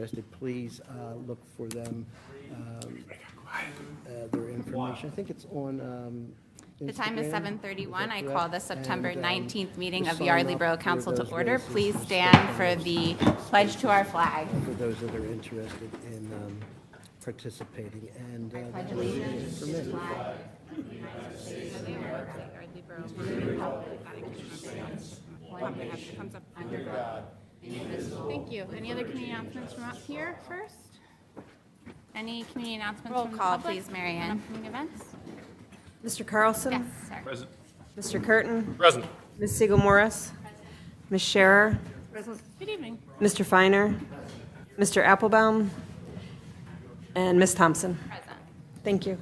interested, please look for them, their information. I think it's on The time is Instagram. 7:31. I Is that call the correct? September And, 19th meeting just of the sign Yardley up Borough for Council to those order. races Please and stand stuff for and the pledge to our flag. for those that are interested in participating. And Pledge allegiance to the permitted. flag of the United States of America, Yardley Borough, to the republic that exists, one nation, under God, indivisible. Thank you. Any other community announcements from up here first? Any community announcements Roll from the call, public please, on Marianne. upcoming events? Mr. Carlson? Yes, sir. Present. Mr. Curtin? Present. Ms. Siegel Morris? Ms. Scherer? Good evening. Mr. Feiner? Mr. Applebaum? And Ms. Thompson? Present. Thank you.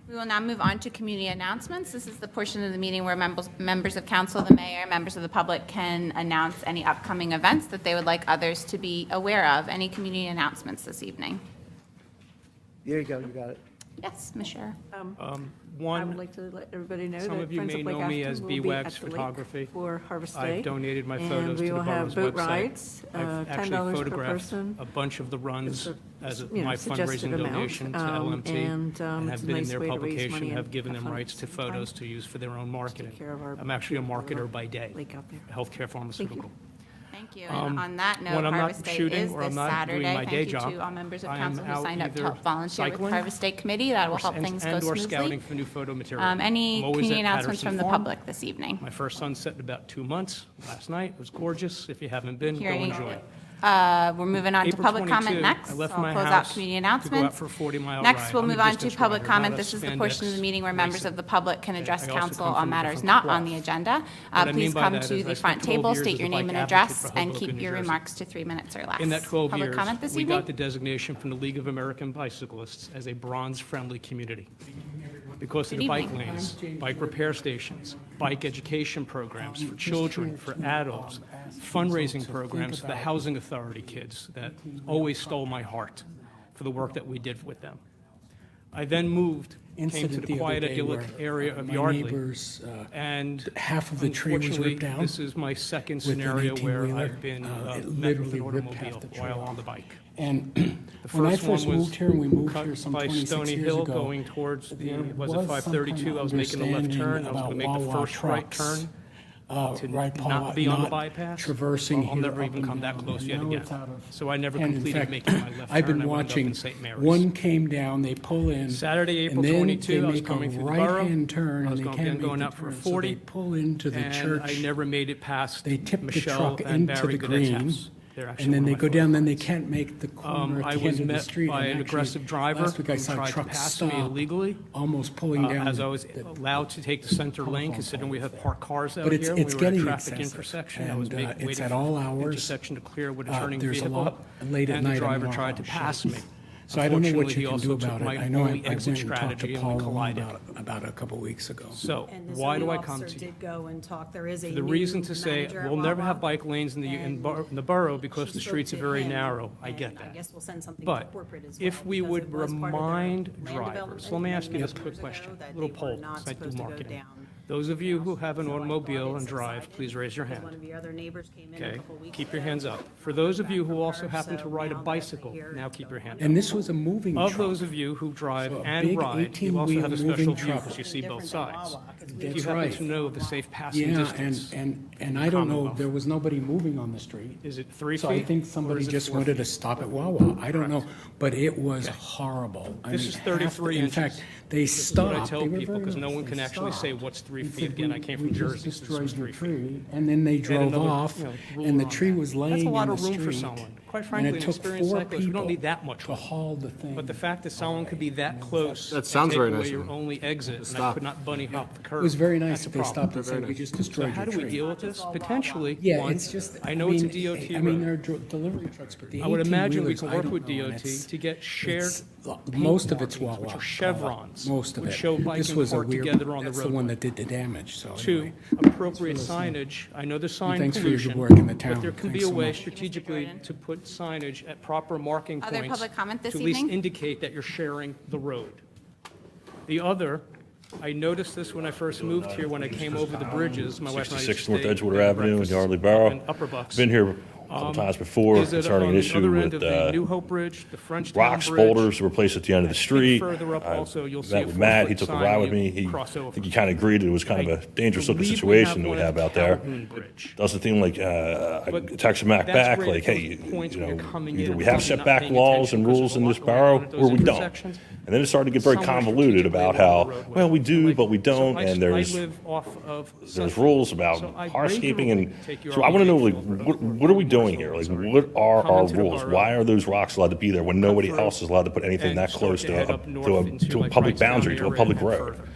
We will now move on to community announcements. This is the portion of the meeting where members of council, the mayor, members of the public can announce any upcoming events that they would like others to be aware of. Any community announcements this evening? There you go, you got it. Yes, Ms. Scherer. I would like to let everybody know that Some of you Friends may of Lake know me Ashton as will be B-Wax at the lake Photography. for Harvest I've Day. donated my And photos to we the will have borough's boat website. rides, I've actually $10 per photographed person. a bunch of the runs as you know, my suggested fundraising amount. donation to And, LMT, and it's have a been in nice their way to raise publication, money have and given have them fun rights to at the same photos time. to use for their own marketing. care of our I'm actually a beautiful marketer by day, lake out there. a healthcare pharmaceutical. Thank you. And on that note, When I'm not Harvest Day shooting is or this I'm not doing Saturday. my day Thank you job, to all members of I am council who out signed up to either help volunteer with cycling Harvest Day Committee. That will help things go and/or smoothly. scouting for new photo material. Any I'm always community at announcements Patterson from the Farm. public this evening? My first son set in about 2 months last night. It was gorgeous. If you haven't been, go Hearing- enjoy. We're moving on to April public 22, comment next. I left So my I'll close out house community to go out announcements. for a 40-mile Next, ride. we'll I'm a move on to distance public rider, comment. not a This is the portion of the spandex meeting where members racer. of the public can address I also council come on from a matters different not cloth. on the agenda. What I Please mean by come that to is I the spent front 12 table, years state as your a name bike and advocate address, for and Hoboken, keep New your Jersey. remarks to 3 minutes or less. In that 12 Public years, comment this we evening? got the designation from the League of American Bicyclists as a bronze-friendly community because of Good the bike evening. lanes, bike repair stations, bike education programs for children, for adults, fundraising programs for the Housing Authority kids that always stole my heart for the work that we did with them. I then moved, came to Incident the the other quiet, day idyllic where, area of my Yardley. neighbor's, And half of the tree was unfortunately, ripped down this is my second with an scenario where 18-wheeler. I've been It met with literally an ripped half automobile the tree while off. on the bike. And The when I first one first was moved here, and we moved cut here some by 26 Stony years Hill ago, going towards the, there was it some 532? kind of I was making a left turn. I was going to make the understanding first about right Wawa turn to right, Paul, not be on the not bypass. traversing I'll here never up even and come that down. close And yet now again. it's out of So I never hand. In completed fact, making my left turn. I've been I wound up watching, in St. Mary's. one came down, they pull in. Saturday, April and then 22, they I was make coming a through the borough. right-hand turn, I was and they going- can't again make going the out for turn, so 40, they pull into the And church. I never made it past They tip the Michelle truck and into Barry the Goodett's green, house. They're actually and then one they of my go down, then they photographs. can't make the corner I at the was end of the met street. by And an actually, aggressive driver last week I who saw tried to trucks pass me stop, illegally, almost pulling down. as I was the- allowed to take the center lane, considering we have parked cars out But here. it's We were at a getting traffic excessive, intersection. I was and, waiting it's at for all the hours. intersection to clear with a Uh, turning there's a vehicle. lot late at And the night. driver I'm tried to pass me. So I don't know what Unfortunately, you he can do also took about it. my I know I only went exit and talked strategy to and we Paul collided. about a couple weeks ago. So And the why do zoning I come officer to you? did go and talk. There is a The new reason to say, manager at we'll never Wawa, have bike lanes in and the borough because she the spoke streets are to very him, narrow. I and get I that. guess we'll send something to But corporate as well. if we because would it was part of their remind land drivers, development let me and ask you this years quick ago question, that little they were poll, not since I do supposed to go marketing. down. Those of you who have an So I automobile called and drive, subsided please raise your because hand. One of your other neighbors came in a Okay, couple weeks keep your ago. hands up. For those of you who Back also from her, happen to so ride a now that bicycle, they're now here, keep your hand up. And this was a moving Of truck. those of you who drive So a and big ride, you also have a 18-wheel special moving view truck. because you see both Different than sides. Wawa, 'cause we If you That's happen right. to know the safe passing Yeah, distance, and I don't know, Commonwealth. there was nobody moving on the street. is it 3 So feet? I think or somebody is it just 4 wanted to feet? stop at Wawa. I don't know, but it was horrible. I This mean, is 33 In inches. fact, they This is what I stopped. tell They were people, very because no nice. one can They actually say stopped. what's 3 They feet. said, Again, I came from "We just Jersey, so this destroyed was your 3 feet. tree," and then they drove another, off, you know, rule and the on tree that. was That's a laying in lot the of room for street. someone. Quite And frankly, it an took experienced 4 cyclist, we don't people need that much to room. haul the thing. But the fact that someone could be that close That and sounds take very away nice your of them. only exit, and I Stop. could not bunny hop the curb. It was very nice That's a that they problem. stopped and Very said, "We nice. just So destroyed how your do we tree." deal with this? Potentially, Yeah, one, it's just. I know it's a mean, DOT I mean, road. there are delivery trucks, but the I would imagine we 18-wheelers, can I work don't with know, and DOT it's- to get shared it's- paint most of it's markings, Wawa. which are chevrons, Most of which it. show bike This and was a park weird. together on the That's the one roadway. that did the damage. So Two, anyway. appropriate signage. I know there's sign thanks for your pollution. good work in the town. But there can be Thanks a so way much. strategically Jordan. to put signage at proper marking Other points. public comment this to at least evening? indicate that you're sharing the road. The other, I noticed this when I first moved here, when I came over the bridges. My wife and I used to 66 North stay Edgewater at Avenue in breakfast Yardley up Borough. in Upper Bucks. Been here couple times before Is it concerning on an the issue other end with of the New Hope Bridge, the Frenchtown rocks, Bridge? boulders were placed at the end of the street. Further up I also, you'll see met a with Matt, he 4-foot took a sign ride with you me. cross I over. think he kind of agreed that it was kind of a dangerous looking Believe we have situation that we one have at out there. Calhoun Bridge. Doesn't seem like, I But texted Mac that's back, great like, at hey, those points you when you're know, coming either in we and have maybe not setback paying laws and attention 'cause rules there's a in lot this going borough, on at those or we don't. intersections. And then it started to get very Somewhere convoluted strategically about along how, the roadway. well, we do, Like, but we don't, so and I there's live off of there's Suffolk. rules about So I hardscaping, and regularly take your so I want to know, like, RV what are we doing here? Like, what are Come our into the rules? borough, Why are those rocks allowed to be there when nobody through, else is allowed to put anything and that start close to to head a, up north to a, into, to a like, public Wrightstown boundary, to a area public and then road? further.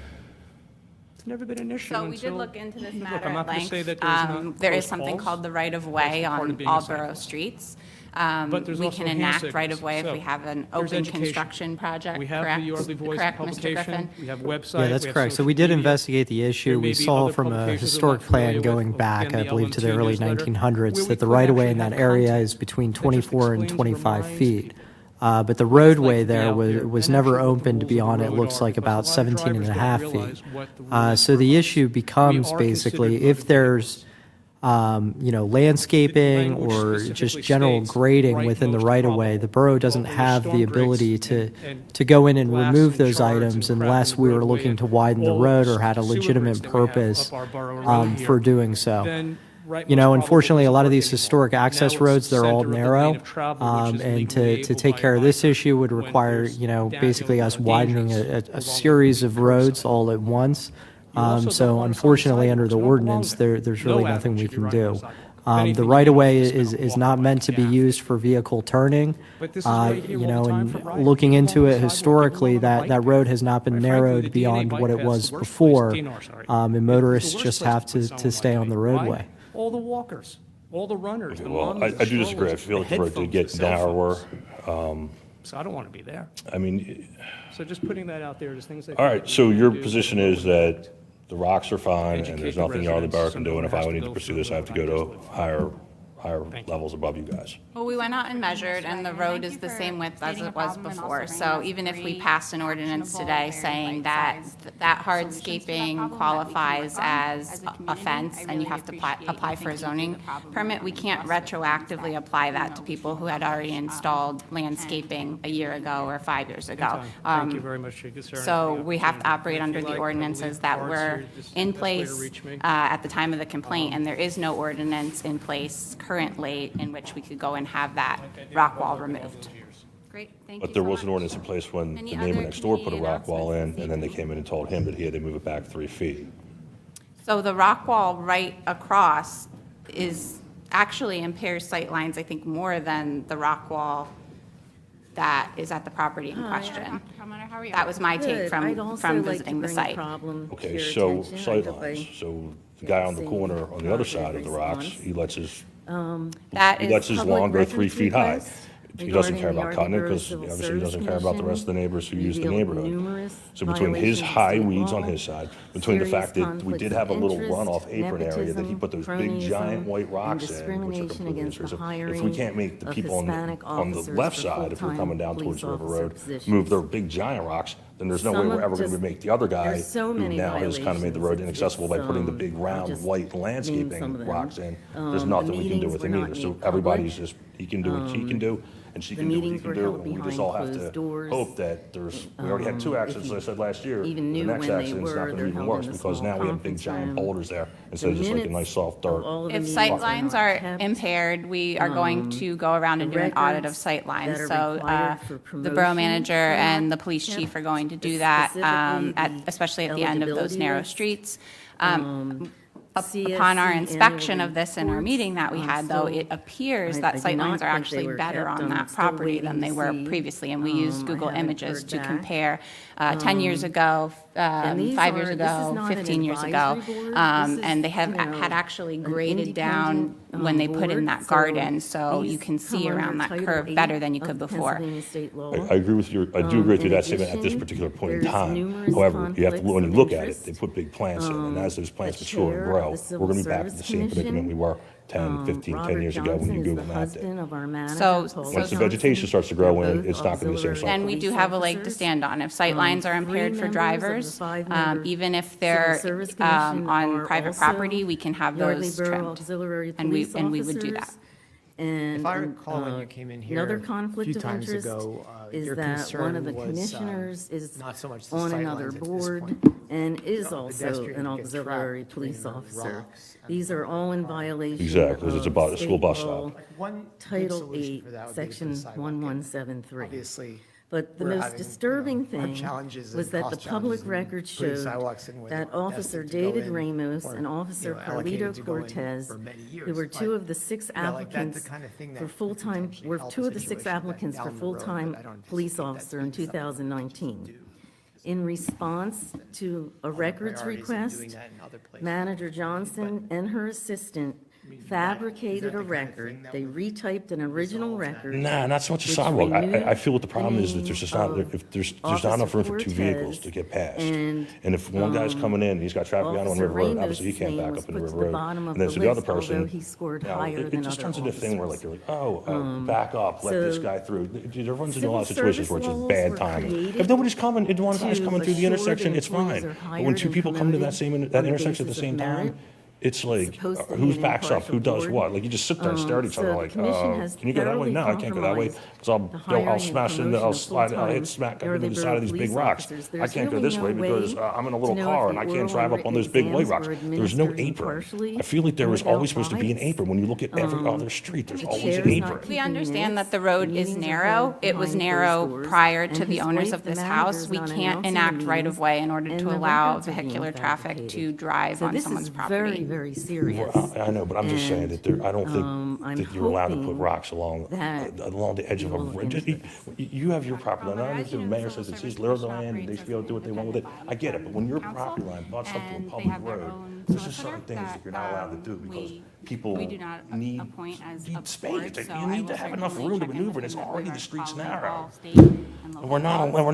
It's never been an issue So we did until- look into this Look, matter I'm not at gonna length. say that there's not There is close something calls. called the right-of-way That's part of on being a all cyclist. borough streets. But there's We also can hand enact signals. right-of-way if So, we have an there's open education. construction project, We have correct? the Yardley Voice Correct, Mr. publication, Griffin? we have website. Yeah, that's we have correct. So social we did media. investigate the issue. There may We be saw other from a publications I'm historic not plan familiar going with. back, Again, I the believe, to the LM2 early newsletter, 1900s, where we that the could right-of-way in actually that have area content is between that just 24 and explains, 25 reminds feet. people. But the roadway Like there now, was and never actually what the opened rules of beyond, the it road looks are, like, because a about lot of 17 and a drivers half don't feet. realize what the rules So are. the issue becomes are basically considered if motor there's, landscaping language or specifically just general states grading right within the most right-of-way, probable. the borough doesn't Well, there's have the storm drains ability and to go in and glass remove and those shards items and crap unless in the we were roadway looking and to widen the all road or had a sewer legitimate breaks that we have purpose up our borough road for here, doing so. then right You most know, probable unfortunately, a lot of these doesn't work historic anymore. access Now it's roads, they're all center of the lane narrow. of travel, which is And legally to able take by care of this biker. issue would When require, there's basically us downhill widening dangers a along series the of roads curbside. all at once. You also don't So want us on unfortunately, under sidewalks. the We don't belong ordinance, there. there's No really adult nothing we should be can riding on do. the sidewalk. If anything, The you right-of-way need to is spend a not walk meant to be path. used for vehicle turning. But this is right here all the time And for riding. looking People into on the it sidewalk, historically, people on the that bike road path. has not been Quite frankly, narrowed the DNA beyond bike what it path's was the worst before. place- DNR, sorry. And It's motorists the worst just place have put to someone stay like on the me. roadway. Why? All the walkers, all the runners, the Well, moms, I the do disagree. I strollers, feel like the the road did headphones, get the cell narrower. phones. So I don't want to be there. I mean, So just putting that out there, there's things that. all right, so your position is that the rocks are fine, and Educate there's the nothing Yardley Borough residents can so do, and if no I one would has need to to go pursue through this, I have to go what to I higher Thank you. levels above you guys. Well, we went out and measured, and the road is the same width as it was before. So even if we passed an ordinance today saying that that hardscaping qualifies as a fence, and you have to apply for a zoning permit, we can't retroactively apply that to people who had already installed landscaping a year ago or 5 years ago. Thank you very much for your concern. So for the we have to opportunity. operate If under you the like, I ordinances believe that cards were here is the in best way to place reach me. at the time of the complaint, and there is no ordinance in place currently in which we could go and have that rock wall removed. Great, thank you But there so was an much. ordinance in place when Any the neighbor other next door put a community rock wall in, announcements this and then they came in and told him that he had to move it back 3 feet. So the rock wall right across actually impairs sight lines, I think, more than the rock wall that is at the property in question. How are you? That was my take from visiting the site. Okay, so sightlines, so the guy on the corner on the other side of the rocks, he lets his That He lets is, his lawn grow 3 feet high. He doesn't care about cutting it because obviously he doesn't care about the rest of the neighbors who use the neighborhood. So between his high weeds on his side, between the fact that we did have a little runoff apron area that he put those big giant white rocks in, which are completely intrusive. If we can't make the people on the left side, if we're coming down towards River Road, move their big giant rocks, then there's no way we're ever going to make the other guy, who now has kind of made the road inaccessible by putting the big round white landscaping rocks in. There's nothing we can do with it either. So everybody's just, he can do what he can do, and she can do what he can do, and we just all have to hope that we already had 2 accidents, as I said last year. The next accident's not going to be even worse, because now we have big giant boulders there, instead of just like a nice soft dirt. if sight lines are impaired, we are going to go around and do an audit of sight lines. So the borough manager and the police chief are going to do that, especially at the end of those narrow streets. Upon our inspection of this in our meeting that we had, though, it appears that sightlines are actually better on that property than they were previously, and we used Google Images to compare 10 years ago, 5 years ago, 15 years ago, and they had actually graded down when they put in that garden, so you can see around that curve better than you could before. I agree with I do agree with you that statement at this particular point in time. However, you have to, when you look at it, they put big plants in, and as those plants mature and grow, we're going to be back to the same predicament we were 10, 15, 10 years ago when you Google mapped it. So Once the vegetation starts to grow in, it's not going to be the same cycle. And we do have a leg to stand on. If sight lines are impaired for drivers, even if they're on private property, we can have those trimmed. And we would do that. And If I recall, when you came in here another a conflict few of times interest ago, is your that one of the concern was, commissioners is not so much the on sight another lines at this board point. and is also pedestrian an gets auxiliary trapped police between the officer. rocks and These the are all in car. violation Exactly, 'cause it's a of a school bus state stop. law, Like, one good Title solution 8, for that would be to put a Section sidewalk in. 1173. Obviously, But the we're most having, disturbing our thing challenges was and that the cost public challenges in record putting showed sidewalks in where they that weren't Officer destined to go David in Ramos or, and Officer allocated Carlito to go in Cortez, for many who years. were two But, of the six you know, like, that's the applicants kind of thing that for could full-time, potentially were help two a of the six situation that applicants for down the road, full-time but I don't police anticipate that officer in being something we should 2019. In response to a records priorities of request, doing that in other places. Manager Johnson and her assistant fabricated a record. They retyped an original record. Nah, not so much a which sidewalk. I removed feel what the problem the is, that there's just not, name if there's of not enough room Officer for two Cortez vehicles to get past. and, And if one guy's coming in, he's got traffic on Officer River Road, Ramos' obviously he can't name back was up into put to River the Road. bottom of And then the so the other list, although person, he scored you know, higher it than just other turns into a thing where like, officers. they're like, back up, let this so guy through. There runs into a civil lot of situations where it's service just laws bad were timing. created If nobody's coming, if one guy's to coming through the assure that intersection, it's employees fine. are But when hired two and people come to that promoted that on the intersection at the basis same of time, merit. it's like, supposed to be who an backs up, who does impartial what? board. Like, you just sit there and stare at each So other the like, commission has can you go that way? thoroughly No, I can't go that way, compromised because the hiring I'll and smash into, promotion I'll of slide, I'll full-time hit smack up into Yardley the side Borough of these big police rocks. officers. I There's can't go really this no way because way I'm in a little to know car if and the I can't oral drive and up on written those big white exams rocks. were There's no administered apron. impartially I feel like there and was without always supposed to be an bias. apron. When you look at every other street, there's The always an chair's not apron. We keeping understand minutes. that the road The is meetings are narrow. held It was behind narrow closed doors, prior to and the his owners wife, of the this manager, house. is We not can't announcing the enact right meetings, of way in order and to the allow records are being vehicular traffic to fabricated. drive So on this someone's is property. very, very serious. I know, but I'm just saying that I don't I'm think that you're allowed to put hoping rocks along that the edge of a you will look road. into You have your property line. I understand the mayor says it's his little land and they should be able to do what they want with it. I get it, but when your property line butts up to a And they public have their road, own there's just certain solicitor things that you're not allowed to do because people we do not need appoint as a space. board, so You I need will to have enough certainly room to check in maneuver, with and it's them that already we the are street's following narrow. all state and local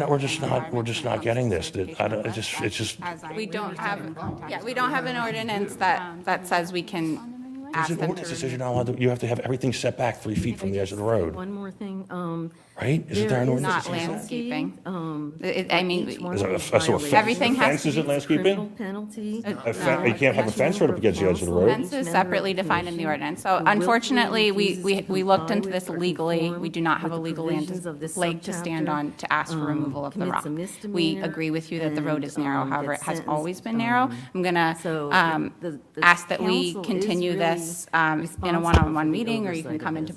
We're just laws not getting this. certification It's just. We don't have an ordinance that says we can ask There's an them ordinance that to says you're not allowed to, you have to have everything set back 3 feet from the edge of the road, One more thing, right? Isn't there an there ordinance? is not that says that? landscaping. landscaping. I mean, Each one Is of it a- these so a fence- violations Everything has fence to isn't be landscaping? criminal penalty. You can't have a fence right up against the edge of the road? Fence is separately defined in the ordinance. So unfortunately, we looked into this legally. We do not have a legal leg to stand on to ask for removal of the rock. We agree with you that the road is narrow, however, it has always been narrow. I'm gonna ask that we continue this in a one-on-one meeting, or you can come into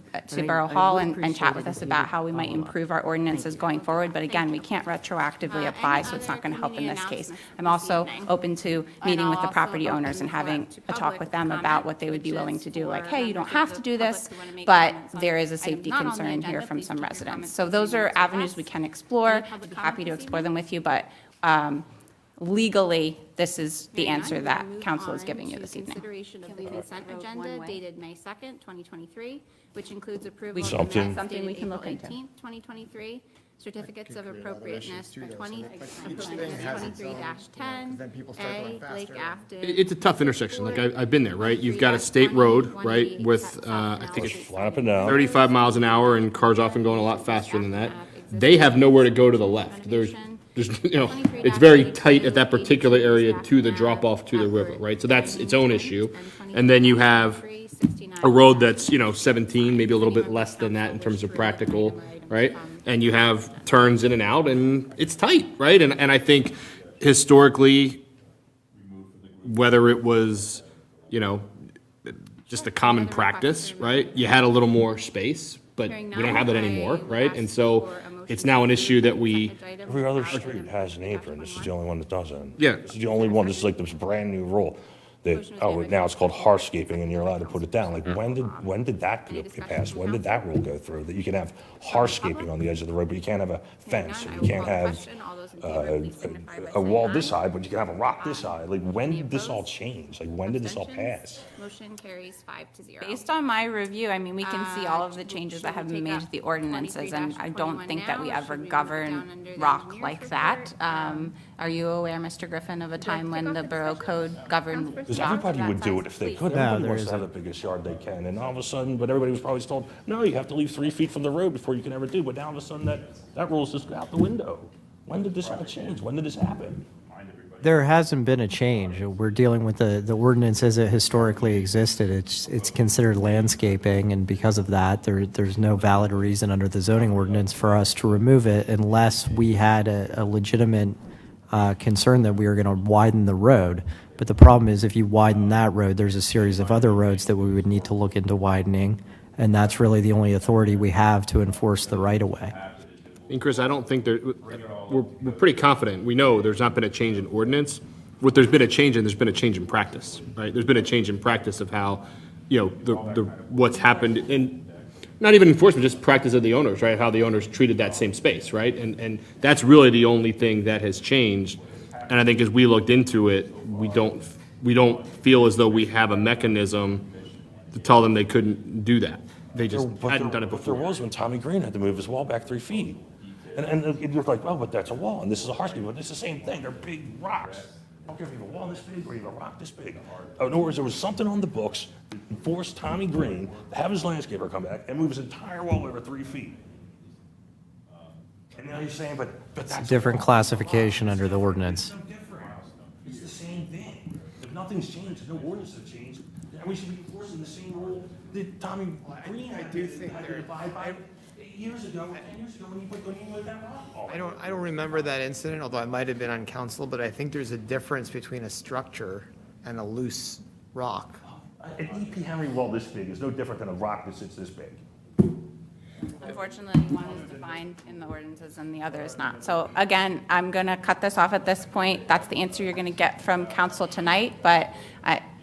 Borough Hall and chat with us about how we might improve our ordinances going forward. But again, we can't retroactively apply, so it's not going to help in this case. I'm also open to meeting with the property owners and having a talk with them about what they would be willing to do, like, hey, you don't have to do this, but there is a safety concern here from some residents. So those are avenues we can explore. I'd be happy to explore them with you, but legally, this is the answer that council is giving you this evening. Consideration of the consent agenda dated May 2nd, 2023, which includes approval of Something. minutes Something dated we April 18th, 2023, certificates of appropriateness for 23-10, A, Lake Afton. It's a tough intersection, like I've been there, right? You've got a state road, right, with, I think it's Fly up and down. 35 miles an hour, and cars often going a lot faster than that. They have nowhere to go to the left. There's, it's very tight at that particular area to the drop-off to the river, right? So that's its own issue. And then you have a road that's, 17, maybe a little bit less than that in terms of practical, right? And you have turns in and out, and it's tight, right? And I think historically, whether it was, just a common practice, right? You had a little more space, but we don't have that anymore, right? And so it's now an issue that we, Every other street has an apron. This is the only one that doesn't. Yeah. This is the only one. This is like this brand new rule that, now it's called hardscaping and you're allowed to put it down. Like, when did that get passed? When did that rule go through? That you can have hardscaping on the edge of the road, but you can't have a fence, or you can't have a wall this side, but you can have a rock this side. Like, when did this all change? Like, when did this all pass? Motion carries 5-0. Based on my review, I mean, we can see all of the changes that have been made to the ordinances, and I don't think that we ever govern rock like that. Are you aware, Mr. Griffin, of a time when the Borough Code governed Because rock? everybody would do it if they could. No, Everybody there wants to have the biggest yard they can, and all of a sudden, but everybody was probably told, no, you have to leave 3 feet from the road before you can ever do. But now all of a sudden, that rule's just out the window. When did this all change? When did this happen? There hasn't been a change. We're dealing with the ordinance as it historically existed. It's considered landscaping, and because of that, there's no valid reason under the zoning ordinance for us to remove it unless we had a legitimate concern that we were going to widen the road. But the problem is if you widen that road, there's a series of other roads that we would need to look into widening, and that's really the only authority we have to enforce the right-of-way. And Chris, I don't think we're pretty confident. We know there's not been a change in ordinance. What there's been a change in, there's been a change in practice, right? There's been a change in practice of how, what's happened in, not even enforcement, just practice of the owners, right? How the owners treated that same space, right? And that's really the only thing that has changed. And I think as we looked into it, we don't feel as though we have a mechanism to tell them they couldn't do that. They just hadn't done it But there before. was when Tommy Green had to move his wall back 3 feet. And you're like, oh, but that's a wall, and this is a hardscape, but it's the same thing, they're big rocks. I don't care if you have a wall this big or you have a rock this big. In other words, there was something on the books that forced Tommy Green to have his landscaper come back and move his entire wall over 3 feet. And now you're saying, but that's. Different classification under the ordinance. It's no different. It's the same thing. If nothing's changed, if no ordinance has changed, then we should be enforcing the same rule that Tommy Green had to abide by 8 years ago, 10 years ago when he moved that rock. I don't remember that incident, although I might have been on council, but I think there's a difference between a structure and a loose rock. An E.P. Henry wall this big is no different than a rock that sits this big. Unfortunately, one is defined in the ordinances and the other is not. So again, I'm going to cut this off at this point. That's the answer you're going to get from council tonight, but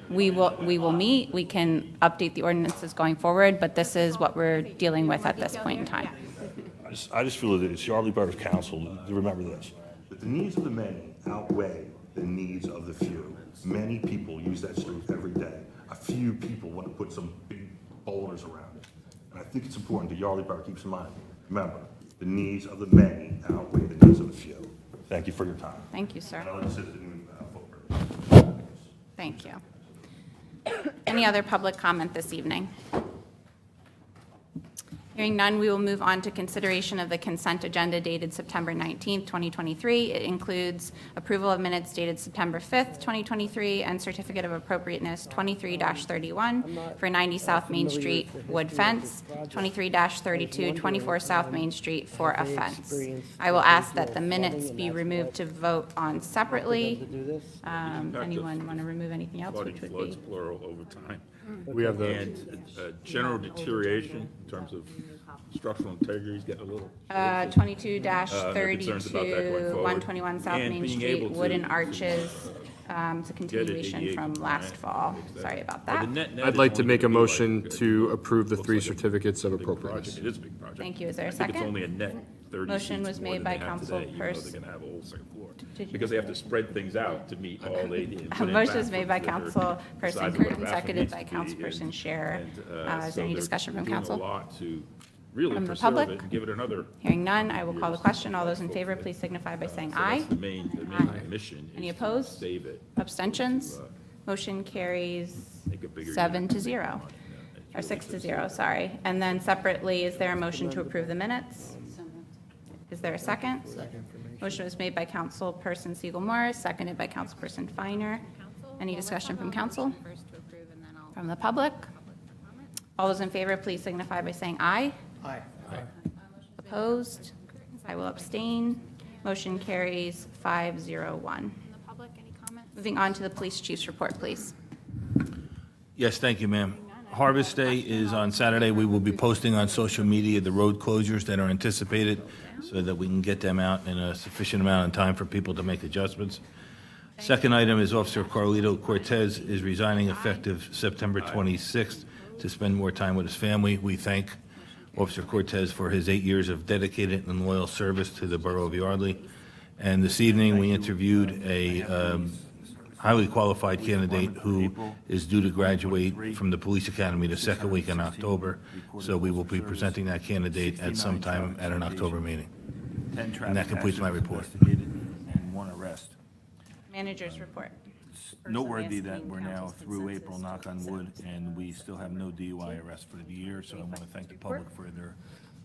we will meet. We can update the ordinances going forward, but this is what we're dealing with at this point in time. I just feel that it's Yardley Borough Council to remember this, that the needs of the many outweigh the needs of the few. Many people use that street every day. A few people want to put some big boulders around it. And I think it's important that Yardley Borough keeps in mind, remember, the needs of the many outweigh the needs of the few. Thank you for your time. Thank you, sir. And I'll assist in footwork. Thank you. Any other public comment this evening? Hearing none, we will move on to consideration of the consent agenda dated September 19th, 2023. It includes approval of minutes dated September 5th, 2023, and certificate of appropriateness 23-31 for 90 South Main Street wood fence, 23-32, 24 South Main Street for a fence. I will ask that the minutes be removed to vote on separately. Anyone want to remove anything else, which would be? Plural over time. We have general deterioration in terms of structural integrity is getting a little. 22-32, 121 South And Main being Street, able to- wooden arches. It's a continuation ADA from last fall. Exactly. Sorry about But the that. net I'd is like to only make a gonna be motion like, to approve the looks 3 like certificates of big project. appropriateness. It is a big project. Thank you. Is there a I think it's second? only a net 30 Motion seats was more made than by they have today, even though Councilperson- they're going to have a whole second floor. Did you- Because they have to spread things out to meet all ADA. and A put in motion was made by bathrooms that are the size Councilperson of what a Curtin, bathroom seconded needs by to be, Councilperson and- Scherer. and, Is so there any they're discussion from doing council? a lot to really From the preserve public? it and give it another. Hearing none, I will call the question. All those in favor, please signify by saying aye. That's the main mission. Any is to opposed? Save it. Abstentions? Motion carries Make it bigger. 7-0, or 6-0, sorry. And then separately, is there a motion to approve the minutes? Is there a second? Second for me. Motion was made by Councilperson Siegel Morris, seconded by Councilperson Feiner. Any discussion from council? From the public? All those in favor, please signify by saying aye. Aye. Opposed? I will abstain. Motion carries 5-0-1. Moving on to the police chief's report, please. Yes, thank you, ma'am. Harvest Day is on Saturday. We will be posting on social media the road closures that are anticipated so that we can get them out in a sufficient amount of time for people to make adjustments. Second item is Officer Carlito Cortez is resigning effective September 26th to spend more time with his family. We thank Officer Cortez for his 8 years of dedicated and loyal service to the Borough of Yardley. And this evening, we interviewed a highly qualified candidate who is due to graduate from the police academy the second week in October. So we will be presenting that candidate at some time at an October meeting. And that completes my report. And 1 arrest. Manager's report. Noteworthy that we're now through April, knock on wood, and we still have no DUI arrests for the year, so I want to thank the public for their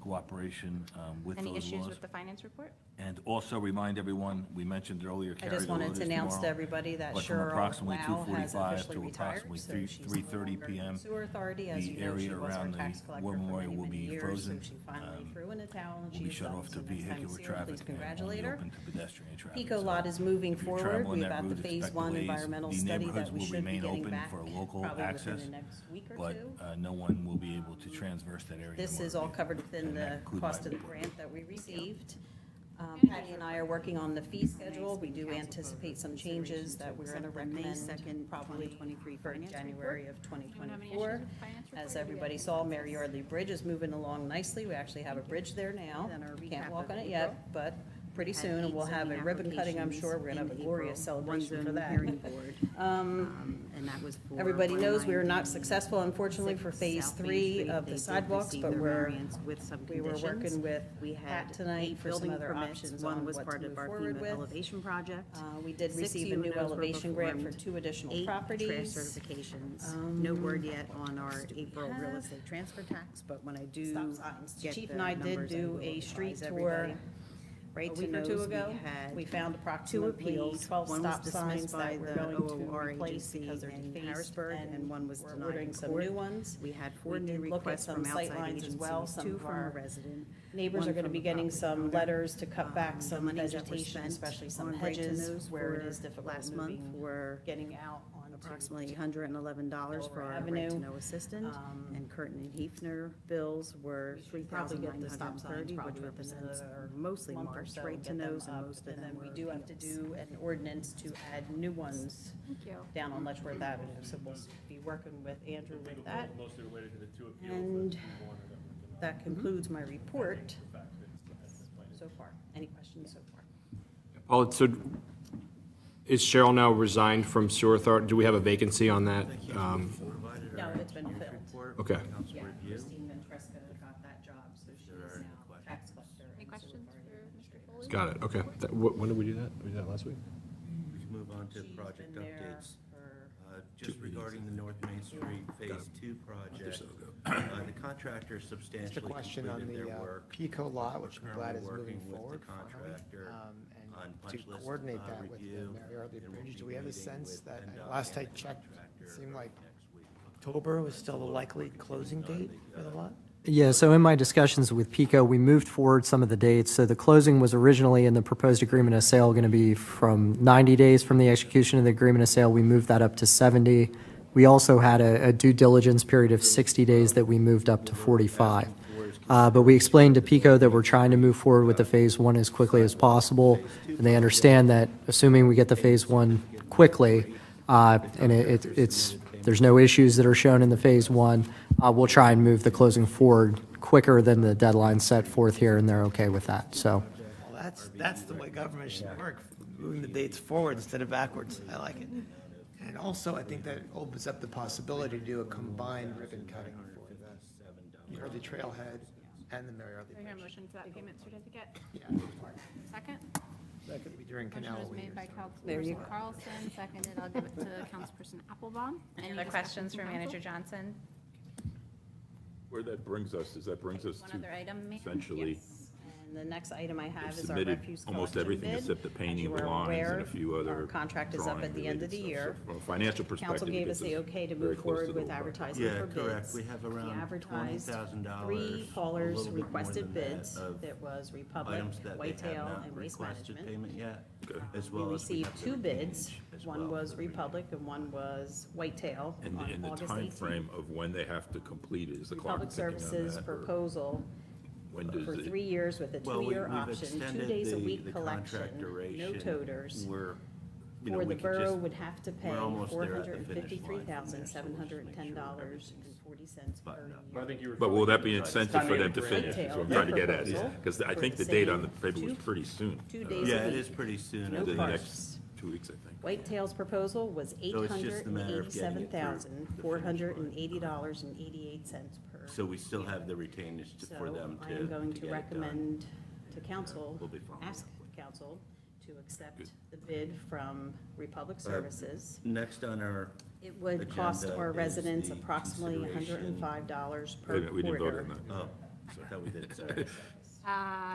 cooperation with those Any laws. issues with the finance report? And also remind everyone, we mentioned earlier, I Carrie, just the wanted road to is announce to tomorrow, everybody that but from Cheryl approximately Lau has 2:45 officially to retired, approximately so 3:30 she's no longer p.m. Sewer Authority, as the you know, she area was our around the tax collector War for Memorial many, will many be years, frozen. so she finally threw in a towel and Will be she's shut done. off to So next time you vehicular see her, traffic please and congratulate only her. open to pedestrian traffic. Pico So lot is moving if you're forward. traveling We've that got the route, phase expect one delays. environmental The study that neighborhoods we will should be remain getting open back for local probably access, within the next week or but two. no one will be able to transverse that area. in This motor is all vehicle. covered within And that the includes cost my of the report. grant that we received. Patty and I are working on the fee schedule. We do anticipate some changes that we're gonna recommend probably for January of Anyone have any 2024. issues with the finance report? As everybody saw, Mary Yardley Bridge is moving along nicely. We actually have a bridge there now. Can't walk on it yet, but pretty soon, and we'll have a ribbon cutting, I'm sure. We're gonna have a glorious celebration for that. And that was for Everybody knows we were not 190 successful, unfortunately, for phase South Main 3 Street. of They the did sidewalks, receive but their we're, variance with some we were conditions. working with We Pat had tonight 8 for some building other permits. options One on was what part to of move our forward FEMA with. elevation project. We did 6 receive a new UNOs were elevation grant for performed, 2 additional 8 trash properties. certifications. No word yet on our April real have- estate transfer tax, but when I do Stop signs. get Chief the and I did numbers, do will a street advise tour everybody. right A to week or nose two we ago, had. We found 2 approximately appeals. 12 One was stop signs dismissed by that we're the going to OOR replace agency because they're in defaced, Harrisburg, and one was we're denied ordering in some court. new ones. We had 4 We new did look at requests some from sight outside lines as well. agencies, Some 2 of from a our resident. Neighbors one are gonna from be a getting property some owner. letters to cut back The some monies that were vegetation, spent especially some on Right to hedges Knows where it for is difficult last month moving, were getting out on approximately $111 for Delaware our Right Avenue. to Know assistant, and Curtin and Hefner bills were probably get the stop signs $3,930, which probably within represents another mostly month or March so, Right to get them Knows, and up, most of and them then we were do have to appeals. do an ordinance to add new ones Thank you. down on Letchworth Avenue, so we'll be working with Andrew with that. And that concludes my report so far. Any questions so far? Paul, so is Cheryl now resigned from sewer authority? Do we have a vacancy on that? No, it's been filled. Okay. Yeah, Christine Ventresca got that job, so she's now tax collector. Any questions for Mr. Foley? Got it, okay. When did we do that? Did we do that last week? We can move on to She's project been there updates. for- Just regarding the North Main Street Phase 2 project, the contractor Just a substantially question on completed the their work. Pico lot, which I'm We're glad is currently moving working with forward the finally. contractor on And punch to list, coordinate that with the review, Mary Yardley and we'll Bridge, be do we have a meeting sense with that, PennDOT last I and the checked, it contractor seemed like next week. October was still the likely closing date for the lot? Yeah, so in my discussions with PICO, we moved forward some of the dates. So the closing was originally in the proposed agreement of sale going to be from 90 days from the execution of the agreement of sale. We moved that up to 70. We also had a due diligence period of 60 days that we moved up to 45. But we explained to PICO that we're trying to move forward with the Phase 1 as quickly as possible, and they understand that assuming we get the Phase 1 quickly, and there's no issues that are shown in the Phase 1, we'll try and move the closing forward quicker than the deadline set forth here, and they're okay with that, so. Well, that's the way government should work, moving the dates forward instead of backwards. I like it. And also, I think that opens up the possibility to do a combined ribbon cutting for the Yardley Trailhead and the Mary Yardley Do I hear a Bridge. motion for that payment certificate? Yeah, Second? that could be during Motion Canal was Week. made by There you Councilperson Carlson, seconded, I'll give it to Councilperson Applebaum. Any Any other discussion questions from for council? Manager Johnson? Where that brings us, is that brings us One to other item, ma'am? essentially, Yes. And the next item I have They've is our submitted refuse almost collection everything bid. except the painting, As you the are lines, aware, and a few other our contract is up at the end of the drawing-related year. stuff. So from a financial perspective, Council gave it us gets the okay to very move close forward to with the ballpark. advertising Yeah, for correct. bids. We have We around advertised $20,000, 3 a callers little bit more requested than that, bids. of It was Republic, items that they have Whitetail, not and Waste requested Management. payment yet, Okay. as We well as we received have the 2 bids. retainage as One well was for the Republic and one was Whitetail And on in the August time 18th. frame of when they have to complete it, is the clock Public ticking on Services that? or proposal When does for it? 3 years with a Well, 2-year we've option, 2 extended days a the week contract collection, no duration. toters. We're, you know, For we the could just- borough would have to pay we're almost there at the finish line from there, so we'll just make $453,710.40 per button up. year. But will that be incentive for them to finish, is what I'm trying to get at, Whitetail because I for think the the date same on the paper was 2 pretty soon. 2 days Yeah, a it week. is pretty soon. No I think. The parks. next 2 weeks, I think. Whitetail's proposal was So it's just a matter of getting it through the finish $887,480.88 per. So we still have the retainage for them So to I am going to to get it done. recommend to council, We'll be following ask council to accept the bid from Republic Uh, Services. Next on our It would cost agenda our is residents the approximately consideration- $105 per Wait a minute, we didn't vote quarter. on that. Oh, I thought we did, sorry.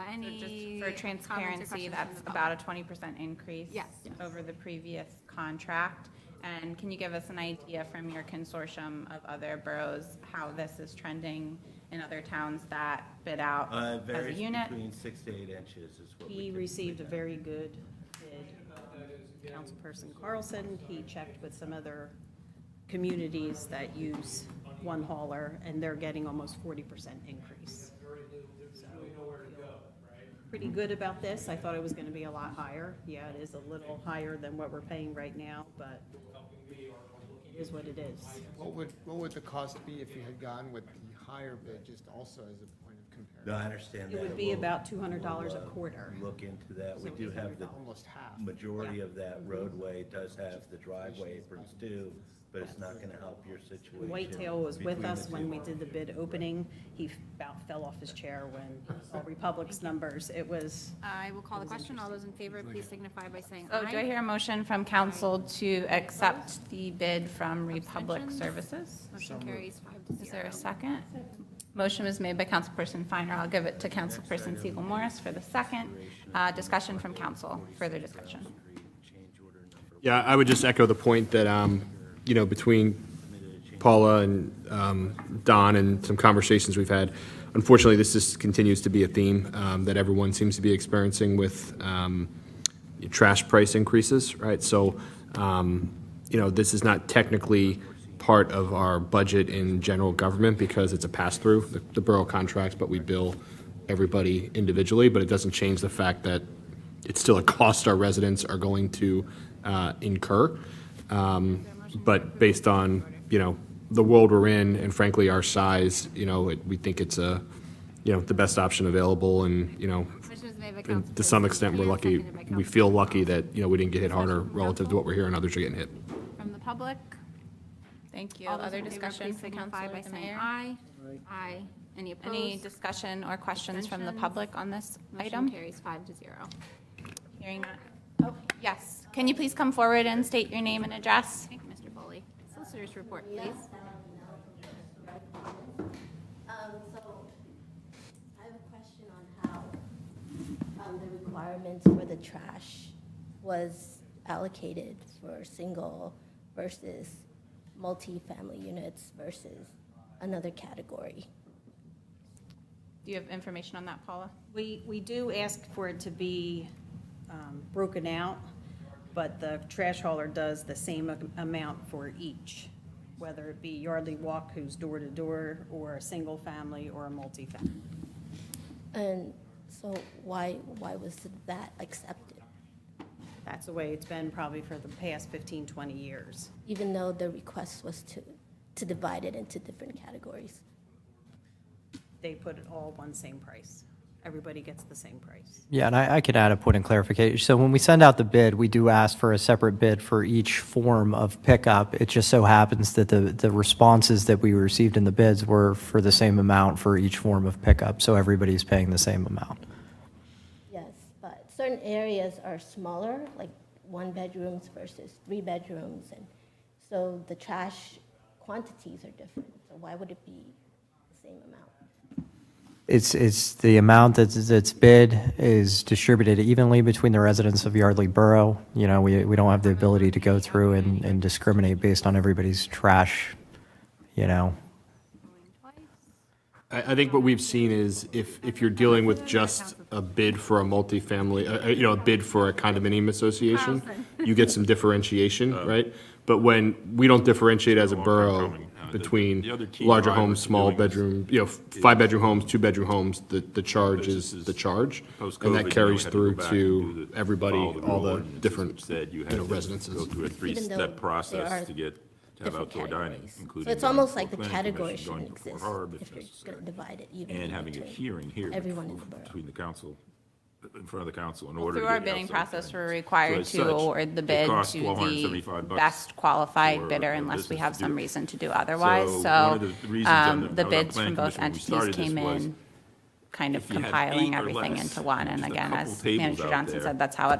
Any For transparency, that's about a 20% increase Yes. over the previous contract. And can you give us an idea from your consortium of other boroughs how this is trending in other towns that bid out as a Varies unit? between 6 to 8 inches is what we He typically received a do. very good bid. Councilperson Carlson, he checked with some other communities that use one hauler, and they're getting almost 40% increase. So, pretty good about this. I thought it was gonna be a lot higher. Yeah, it is a little higher than what we're paying right now, but it is what it is. What would the cost be if you had gone with the higher bid, just also as a point of comparison? No, I understand It that. would be We'll- about $200 a we'll, quarter. Look into that. We So do have the Almost half. majority of that roadway does have the driveway aprons too, but it's not gonna help your situation. Whitetail was with between us the when two. we did the bid opening. He about fell off his chair when all Republic's numbers, it was, I will call the question. All those in favor, please signify by saying So do I hear a motion from council to accept the bid from Republic Services? Motion carries 5-0. Is there a second? Motion was made by Councilperson Finer. I'll give it to Councilperson Siegel Morris for the second. Discussion from council. Further discussion. Yeah, I would just echo the point that, between Paula and Don and some conversations we've had, unfortunately, this just continues to be a theme that everyone seems to be experiencing with trash price increases, right? So, this is not technically part of our budget in general government because it's a pass-through, the borough contracts, but we bill everybody individually, but it doesn't change the fact that it's still a cost our residents are going to incur. But based on, the world we're in and frankly our size, we think it's the best option available and, Motion was made by and to some extent, we're Councilperson lucky, Samir, seconded by we feel lucky that, we didn't get hit harder relative to what we're hearing others are getting hit. From the public. Thank you. All those Other in favor, discussion please for signify council by or the saying mayor? aye. Aye. Any opposed? Any discussion or questions from the Abstentions? public on this Motion item? carries 5-0. Hearing none. Oh, yes. Can you please come forward and state your name and address? Thank you, Mr. Foley. Solicitor's report, please. So, I have a question on how the requirements for the trash was allocated for single versus multi-family units versus another category. Do you have information on that, Paula? we do ask for it to be broken out, but the trash hauler does the same amount for each, whether it be Yardley Walk, who's door to door, or a single family or a multi-family. And so why was that accepted? That's the way it's been probably for the past 15, 20 years. Even though the request was to divide it into different categories? They put it all one same price. Everybody gets the same price. Yeah, and I could add a point of clarification. So when we send out the bid, we do ask for a separate bid for each form of pickup. It just so happens that the responses that we received in the bids were for the same amount for each form of pickup, so everybody's paying the same amount. Yes, but certain areas are smaller, like 1 bedrooms versus 3 bedrooms, and so the trash quantities are different. So why would it be the same amount? It's the amount that's bid is distributed evenly between the residents of Yardley Borough. We don't have the ability to go through and discriminate based on everybody's trash, I think what we've seen is if you're dealing with just a bid for a multifamily, a bid for a condominium association, you get some differentiation, right? But when we don't differentiate as a borough between the other key larger driver homes, to small doing this bedroom, 5-bedroom homes, 2-bedroom homes, the charge is the charge. And that carries through to everybody, all the different, Said you had to residences. go through a Even though three-step there process are to have different outdoor dining, categories. including. So it's going almost before like the planning category commission, going shouldn't before exist Harb if if you're necessary, going to divide it evenly and having a between hearing here everyone in the borough. between the council, in front of the council in order to Through get our the bidding outside process, dining. we're required as to such, award the it bid costs to the $1,275 best qualified for bidder a unless we business have to some do it. reason to do otherwise. So So one of the reasons on the the bids planning from both commission when we entities started came this was in kind of if you had compiling 8 or everything less, into one. And just a again, couple as tables Manager out Johnson there, said, that's how it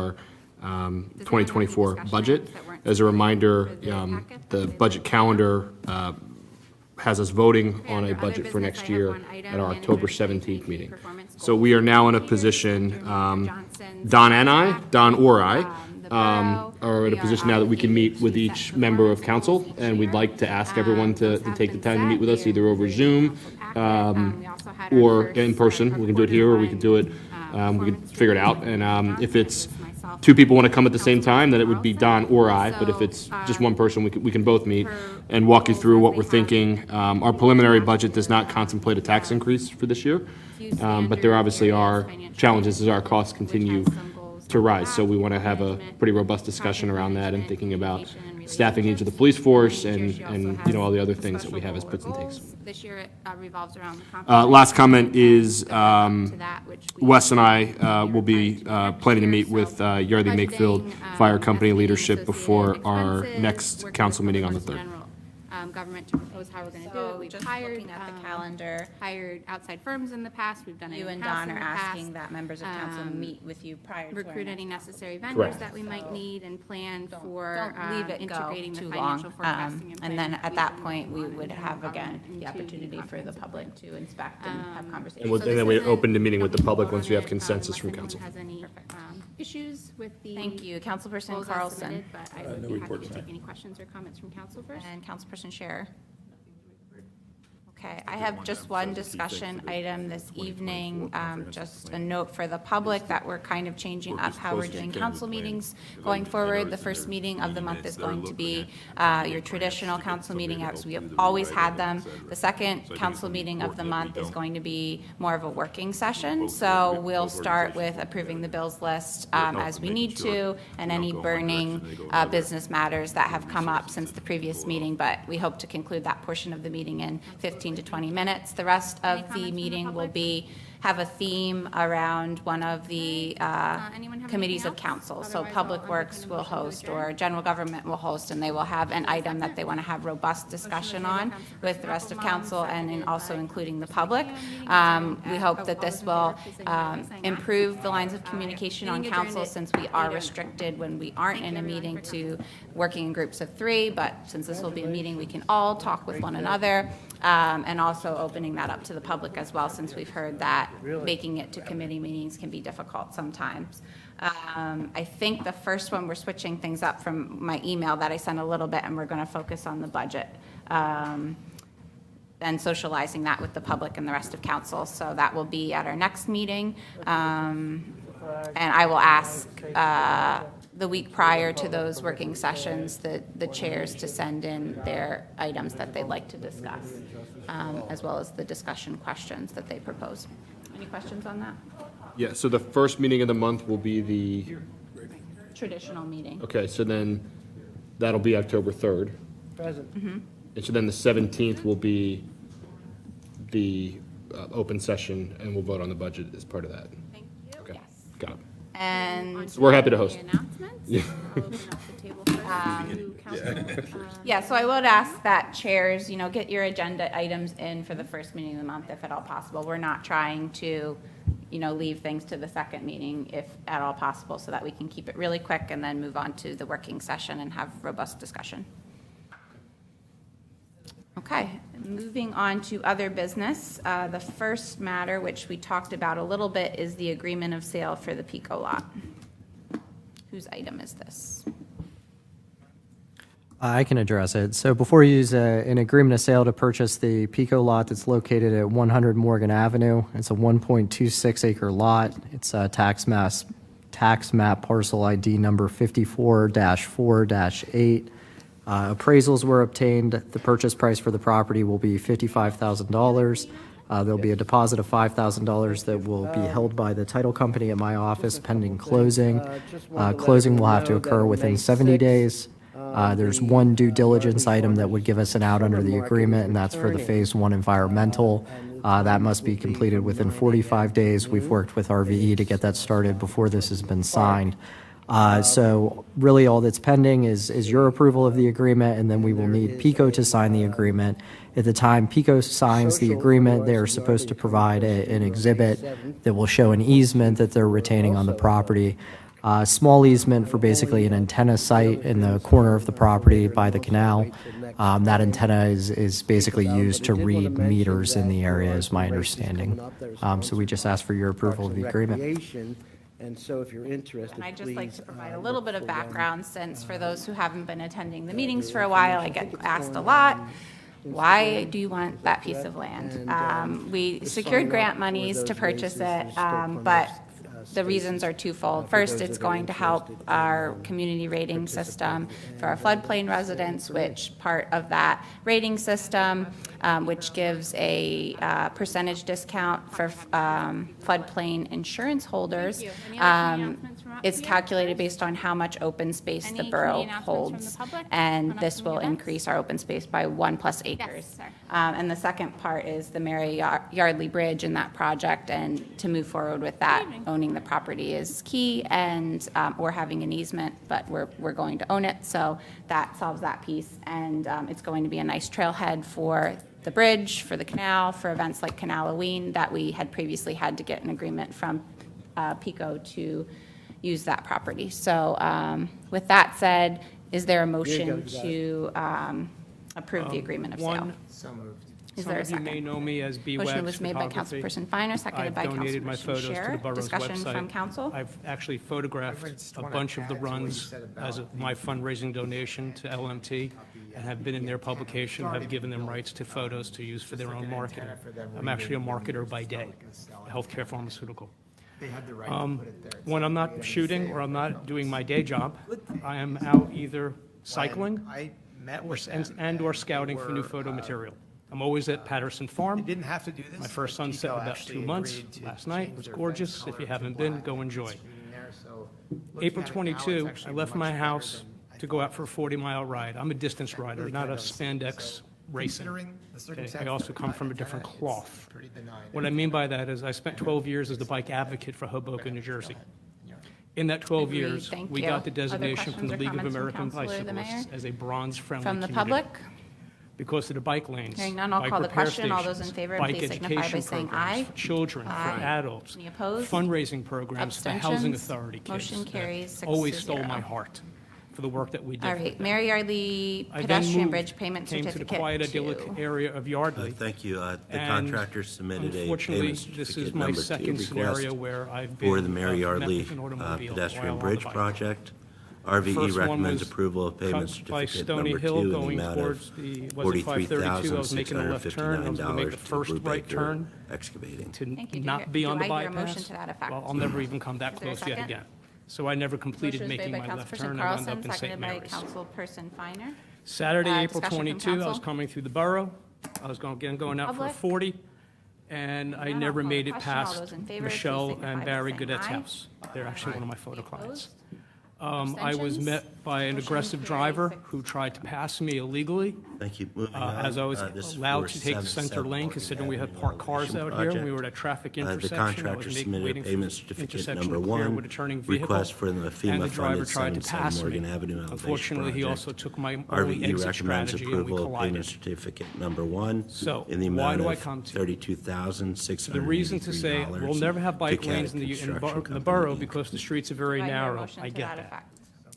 are 2024 budget. As a reminder, the budget calendar has us voting on a budget for next year at our October 17th meeting. So we are now in a position, Don or I, are in a position now that we can meet with each member of council, and we'd like to ask everyone to take the time to meet with us, either over Zoom or in person. We can do it here, or we can do it, we can figure it out. And if it's two people want to come at the same time, then it would be Don or I. But if it's just one person, we can both meet and walk you through what we're thinking. Our preliminary budget does not contemplate a tax increase for this year, but there obviously are challenges as our costs continue to rise. So we want to have a pretty robust discussion around that and thinking about staffing needs of the police force and you know, all the other things that we have as puts and takes. This year it revolves around the Last comment is Wes and I will be planning to meet with Yardley Makefield Fire Company leadership before our next council meeting on the 3rd. Government to propose how we're going to do it. We've just hired, looking at the calendar, hired outside firms in the past. We've done it you and in-house Don in are the past. asking that members of council meet with you prior to our Recruit next any council necessary meeting. vendors Correct. that we might need and plan for Don't leave it go integrating the too financial long. forecasting And then planning at we that do point, we on would have again the into opportunity for the comprehensive public to inspect and have conversations. And, and then we open the meeting with the public once we have consensus from council. Has any issues with the Thank you, Councilperson goals as Carlson. submitted, but I would be happy to take any questions or comments from council first. And Councilperson Scherer. Okay, I have just one discussion item this evening, just a note for the public that we're kind of changing up how we're doing council meetings going forward. The first meeting of the month is going to be your traditional council meeting as we have always had them. The second council meeting of the month is going to be more of a working session. So we'll start with approving the bills list as we need to, and any burning business matters that have come up since the previous meeting, but we hope to conclude that portion of the meeting in 15 to 20 minutes. The rest of the meeting will have a theme around one of the committees of council. So Public Works will host, or General Government will host, and they will have an item that they want to have robust discussion on with the rest of council and also including the public. We hope that this will improve the lines of communication on council, since we are restricted when we aren't in a meeting to working in groups of 3, but since this will be a meeting, we can all talk with one another, and also opening that up to the public as well, since we've heard that making it to committee meetings can be difficult sometimes. I think the first one, we're switching things up from my email that I sent a little bit, and we're going to focus on the budget and socializing that with the public and the rest of council. So that will be at our next meeting. And I will ask the week prior to those working sessions, the chairs to send in their items that they'd like to discuss, as well as the discussion questions that they propose. Any questions on that? Yeah, so the first meeting of the month will be the, Traditional meeting. okay, so then that'll be October 3rd. Present. And so then the 17th will be the open session, and we'll vote on the budget as part of that. Thank you. Okay, Yes. got it. And We're happy to host. Announcements? Yeah. I'll open up the table first to council. Yeah, so I would ask that chairs, get your agenda items in for the first meeting of the month, if at all possible. We're not trying to, leave things to the second meeting, if at all possible, so that we can keep it really quick and then move on to the working session and have robust discussion. Okay, moving on to other business. The first matter, which we talked about a little bit, is the agreement of sale for the Pico lot. Whose item is this? I can address it. So before you use an agreement of sale to purchase the Pico lot that's located at 100 Morgan Avenue, it's a 1.26 acre lot. It's a tax map parcel ID number 54-4-8. Appraisals were obtained. The purchase price for the property will be $55,000. There'll be a deposit of $5,000 that will be held by the title company at my office pending closing. Closing will have to occur within 70 days. There's one due diligence item that would give us an out under the agreement, and that's for the Phase 1 environmental. That must be completed within 45 days. We've worked with RVE to get that started before this has been signed. So really all that's pending is your approval of the agreement, and then we will need PICO to sign the agreement. At the time PICO signs the agreement, they are supposed to provide an exhibit that will show an easement that they're retaining on the property. Small easement for basically an antenna site in the corner of the property by the canal. That antenna is basically used to read meters in the area, is my understanding. So we just ask for your approval of the agreement. And so if you're interested, And I'd just like to please, provide a little bit of look for one. background, since for those who haven't been attending the meetings for a while, I get asked a lot, why do you want that piece of land? We secured grant monies to purchase it, but the reasons are twofold. First, it's going to help our community rating system for our floodplain residents, which part of that rating system, which gives a percentage discount for floodplain insurance holders, Thank you. Any other announcements from up it's here? calculated based on how much open space the Any borough community announcements from the holds. public? And On this will upcoming events? increase our open space by 1+ acres. sir. And the second part is the Mary Yardley Bridge in that project, and to move forward with that, owning the property is key, and we're having an easement, but we're going to own it, so that solves that piece. And it's going to be a nice trailhead for the bridge, for the canal, for events like Canaloween that we had previously had to get an agreement from PICO to use that property. So with that said, is there a motion to approve the agreement of sale? One, So moved. Is there a some of you may second? know me as B. Motion Webs was made by Photography. Councilperson Finer, seconded by I've donated my Councilperson photos to the Scherer. borough's Discussion website. from council? I've actually photographed just a wanna bunch of the add to what you runs said as about my fundraising donation to LMT, and have been in their publication, have given them rights to photos to use for their own marketing. I'm actually a marketer by day, a healthcare pharmaceutical. They had the right to put it there. When I'm not shooting or I'm not doing my day job, I am out either cycling I met or, with them. and/or scouting for new photo material. I'm always at Patterson Farm. They didn't have to do this. My first but sunset Pico in about actually 2 months, agreed to last night, change was their gorgeous. fence If you color haven't to been, black go with enjoy. screen there, so looking April at it now, it's 22, I actually left much my better house than I to go thought. out for a 40-mile ride. I'm a distance rider, really not a kind of- spandex so racing. considering the Okay, circumstances I also of come that from a different antenna, it's cloth. pretty benign. What I mean by that is I spent 12 years as the bike advocate for Hoboken, New Jersey. In that 12 Agreed. years, Thank we you. got the Other designation from questions the or League of comments from American Counselor the Mayor? Bicyclists as a bronze-friendly From the community. public? Because of the bike lanes. Hearing none, I'll bike call the repair question. All those in stations, favor, bike please signify by education saying programs aye. For children, for Aye. adults. Any opposed? Fundraising programs, the housing Abstentions? authority kids. Motion that carries 6 Always to stole 0. my heart for the work that we did. All for right, them. Mary Yardley I then pedestrian moved, bridge payment came certificate to the quiet, idyllic area of Yardley. Thank you. The And contractor submitted a unfortunately, payment this is certificate my number 2 second request scenario where I've been for the Mary met Yardley with an automobile pedestrian while on the bridge bike. project. The RVE first one recommends was approval of payment cut by certificate Stony number Hill 2 in the going amount of towards the, was it 532? I was making a left turn, I was gonna make the $43,659 to first right Brubaker turn Excavating. to Thank you. not be on the Do I hear a motion bypass. to that effect? Well, I'll never even come that Is there a close yet second? again. So I never completed Motion was making made by my left Councilperson turn. I wound Carlson, up in St. seconded by Mary's. Councilperson Finer. Saturday, April Discussion from 22, I was council? coming through the borough. I was going out for a Public? 40, and I None, I'll never call the made it question. All past those in favor, please Michelle signify and by Barry saying Goodette's aye. house. They're actually one of my photo Any clients. opposed? I was Abstentions? met by an Motion aggressive carries driver 6. who tried to pass me illegally. Thank you. Moving on. As I was This is allowed for to take the center 77 lane, Morgan considering we had Avenue parked cars Elevation out here, and we Project. were at a traffic The intersection. I contractor was submitted a waiting for payment the certificate intersection number to clear 1, with a turning vehicle, request for the and the FEMA-funded driver tried to 77 pass me. Morgan Avenue Elevation Unfortunately, he also Project. took my only RVE exit recommends strategy, and we approval of payment collided. certificate number 1 So, in the why amount do I of come to? $32,683. The reason to say, we'll never have bike to lanes Caddy in the Construction in the Company, borough Inc. because the streets are very Do I hear a narrow. motion I to get that that. effect?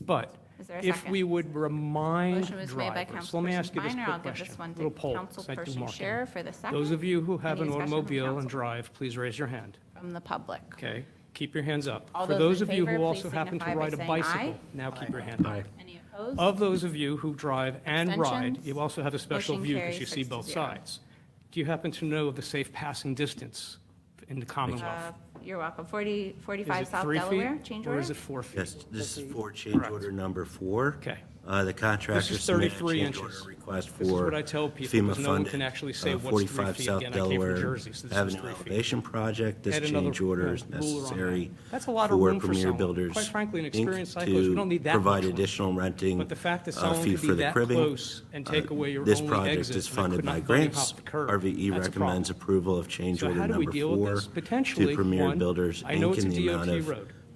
But Is there a if second? we would remind Motion was made by drivers, let me Councilperson ask you this Finer. quick I'll give question. this one to Little poll, 'cause I do Councilperson marketing. Scherer for the second. Those of you who have Any an discussion from automobile and council? drive, please raise your hand. From the public. Okay, keep your hands up. All For those those in of you favor, who also please happen to signify by ride a saying bicycle, aye. now keep your hand up. Any opposed? Of those of you who drive and ride, Abstentions? you also have a special Motion view carries because you see 6 to both 0. sides. Do you happen to know the safe passing distance in the Commonwealth? You're welcome. 45 Is it South 3 Delaware, feet, change or order? is it 4 feet? Yes, this is for change Correct. order number 4. Okay. The contractor This is submitted a 33 change order inches. request This is for what I tell people, because no one FEMA-funded can actually say what's 3 45 feet. South Again, I came from Delaware Jersey, so this is Avenue 3 feet. elevation project. This Add another, change order is ruler on that. necessary That's a lot of for room for Premier someone. Builders, Quite frankly, an Inc. experienced cyclist, we don't need to that provide much room. additional renting But the fact that someone fee could be for the that cribbing. close and take away your This only project exit, is and I funded could by not bunny grants. hop the curb, RVE that's a problem. recommends approval of change So order how do we number deal with 4 this? Potentially, to Premier one, Builders, I know Inc. it's in a the amount DOT of road.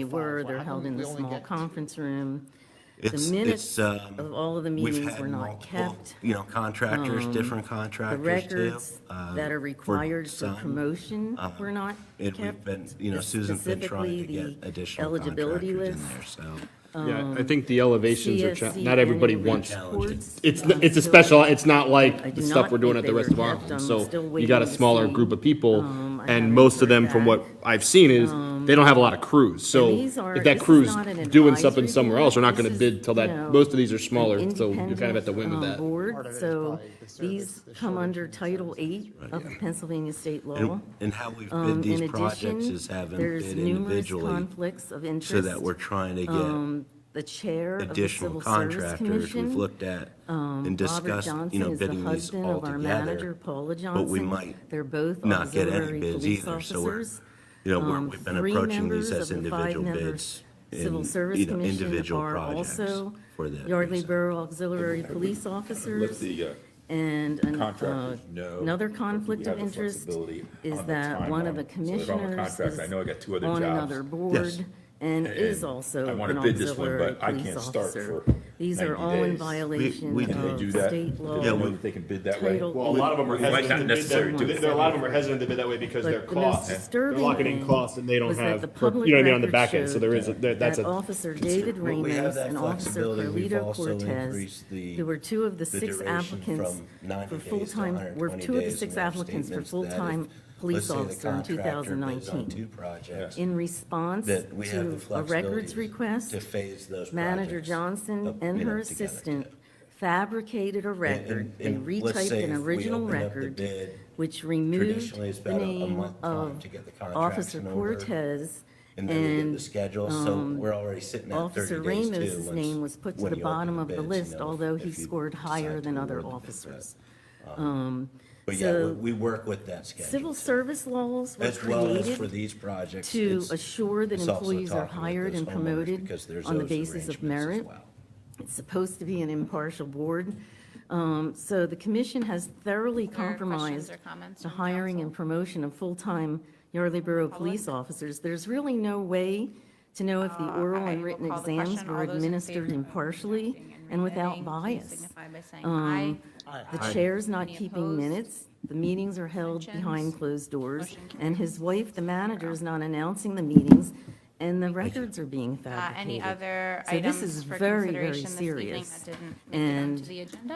to five. were, How they're come held in we the only small get- conference room. The It's- minutes it's, of all of the we've meetings had were not multiple, kept. contractors, different The contractors too. records that are for required for some, promotion were not and kept. we've been, Susan's been trying to Specifically, get the additional eligibility contractors in list. there, so. Yeah, I think the elevations are, CSC not everybody annual wants, reports, it's I'm a still- special, it's not I like do the stuff not we're doing think at the they rest were of our kept. homes. I'm So still you got a waiting to smaller see. group of people, I And most of them, from what I've seen, is they don't have a lot of crews. So if that crew's doing something somewhere else, they're not going to bid till that, most of these are smaller, so you're kind of at the whim of that. Board, so these come under Title VIII of Pennsylvania state law. And how we've In bid these addition, projects is having there's bid numerous individually conflicts of interest. so that we're trying to get The chair of the additional Civil Service contractors. We've Commission, looked at and Robert discussed, Johnson is the bidding these husband all of our together. manager, Paula But we Johnson. might They're both not get any auxiliary bids police either, so we're, officers. we've been Three approaching members these as of the individual 5-member bids Civil in, Service Commission individual are projects also for that. Yardley reason. Borough auxiliary police officers. And contractors know another that we conflict have of the interest flexibility is on the that one of the timeline. So if I'm a commissioners contractor, I know I got two other is on jobs. another Yes. board and is And also I wanna an bid this one, auxiliary but I police can't start officer. for These are 90 all in days. violation We- of can they do that? state law. Yeah, Know that they can bid that way? Title Well, a lot of them are Might not hesitant to bid necessarily that, do it. a lot of them are hesitant to bid that way because But their the most costs, they're disturbing locking in thing costs and they don't was that have, the you public know what I mean, on the record back end, so there is, showed that's that a. Officer David Well, we have Ramos that and Officer flexibility. We've Carlito also Cortez, increased the- who were two of the the six duration applicants from 90 for days to full-time, were 120 two of the days, six and we have applicants for statements that full-time if, police let's say the officer in contractor bids on 2019. two projects, In response that we have the to a flexibility records request, to phase those Manager projects Johnson up, and her together. assistant fabricated a record. They and let's retyped say an if we original open up the record, bid, which removed traditionally it's the about a name month time of to get the contracts Officer in order, Cortez and then we get the and schedule, so we're already sitting at 30 Officer days too. Ramos's once- name was put to when the you open bottom of the bids, you list, know, although if he you scored decide higher to than other award the bids. officers. But yeah, So we work with that schedule. Civil service laws were As well as for created these projects. to it's- assure that it's also employees are talking with hired those and homeowners promoted because there's on the those basis of arrangements as merit. well. It's supposed to be an impartial board. So the commission has thoroughly Are there questions compromised or comments the from hiring council? and promotion of full-time Yardley Borough police officers. There's really no way to know if the oral I and will written call the exams question. were All those in administered favor of impartially approving and without remitting, please bias. signify by saying aye. The chair's not Any keeping opposed? minutes, the meetings are held Abstentions? behind closed doors, Motion and carries. his wife, the manager, is not announcing the meetings, and the records are being fabricated. Any other So this items is for very, very consideration this evening serious. that didn't make it And onto the agenda?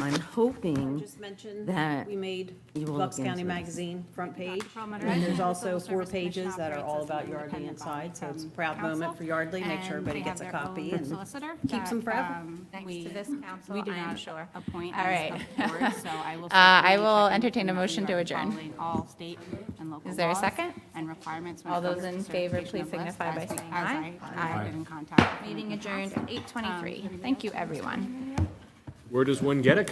I'm hoping Just mentioned, that we made you will Bucks look County into it. Magazine front page. Promo And direction there's of the also Civil 4 Service Commission pages that are operates all as about an Yardley independent inside, body so it's a from proud moment council, for Yardley. Make sure and everybody they gets a have their copy own and solicitor keeps them that, forever. Thanks we- to this council, We do I am not sure. appoint All as right. a board, so I will. I certainly will check in entertain a with motion you to on adjourn. following all state and local Is there a laws second? And requirements when All it comes those to in favor, certification please of lists signify by as we- saying as aye. I've been in contact with them in Meeting the adjourned past. at 8:23. Thank you, everyone. Where does one get a